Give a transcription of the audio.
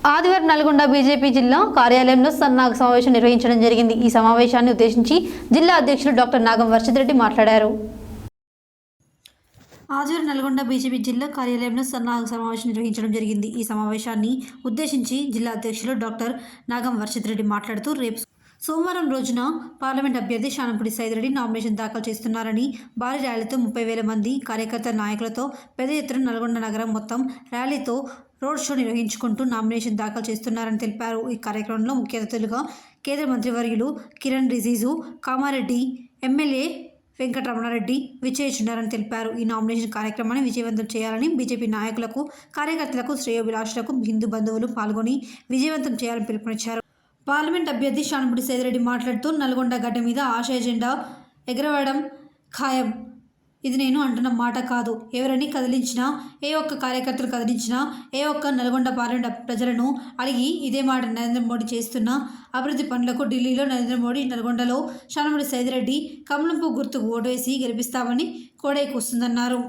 ఆదివారం నల్గొండ బీజేపీ జిల్లా కార్యాలయంలో సన్నాహక సమావేశం నిర్వహించడం జరిగింది. ఈ సమావేశాన్ని ఉద్దేశించి జిల్లా అధ్యక్షులు డాక్టర్ నాగం వర్షిత్ మాట్లాడారు. ఆదివారం నల్గొండ బీజేపీ జిల్లా కార్యాలయంలో సన్నాహక సమావేశం నిర్వహించడం జరిగింది. ఈ సమావేశాన్ని ఉద్దేశించి జిల్లా అధ్యక్షులు డాక్టర్ నాగం వర్షిత్ మాట్లాడుతూ రేపు సోమవారం రోజున పార్లమెంట్ అభ్యర్థి శానంపూడి సైదిరెడ్డి నామినేషన్ దాఖలు చేస్తున్నారని, భారీ ర్యాలీతో 30,000 మంది కార్యకర్త నాయకులతో పెద్ద ఎత్తున నల్గొండ నగరం మొత్తం ర్యాలీతో రోడ్ షో నిర్వహించుకుంటూ నామినేషన్ దాఖలు చేస్తున్నారని తెలిపారు. ఈ కార్యక్రమంలో ముఖ్య అతిథులుగా కేంద్ర మంత్రివర్యులు కిరణ్ రిజిజు, కామారెడ్డి ఎమ్మెల్యే వెంకటరమణారెడ్డి విచ్చేస్తున్నారని తెలిపారు. ఈ నామినేషన్ కార్యక్రమాన్ని విజయవంతం చేయాలని బీజేపీ నాయకులకు, కార్యకర్తలకు, శ్రేయోభిలాషులకు, హిందూ బంధువులు పాల్గొని విజయవంతం చేయాలని పిలుపునిచ్చారు. పార్లమెంట్ అభ్యర్థి శానంపూడి సైదిరెడ్డి మాట్లాడుతూ, నల్గొండ గడ్డ మీద ఆశయ జెండా ఎగరవేయడం ఖాయం. ఇది నేను అంటున్న మాట కాదు. ఎవరిని కదిలించినా, ఏ ఒక్క కార్యకర్తలు కదిలించినా, ఏ ఒక్క నల్గొండ పార్లమెంట్ ప్రజలను అడిగి ఇదే మాట. నరేంద్ర మోడీ చేస్తున్న అభివృద్ధి పనులకు ఢిల్లీలో నరేంద్ర మోడీ, నల్గొండలో శానంపూడి సైదిరెడ్డి కమలంపు గుర్తుకు ఓటు వేసి గెలిపిస్తామని కోడైకి వస్తుందన్నారు.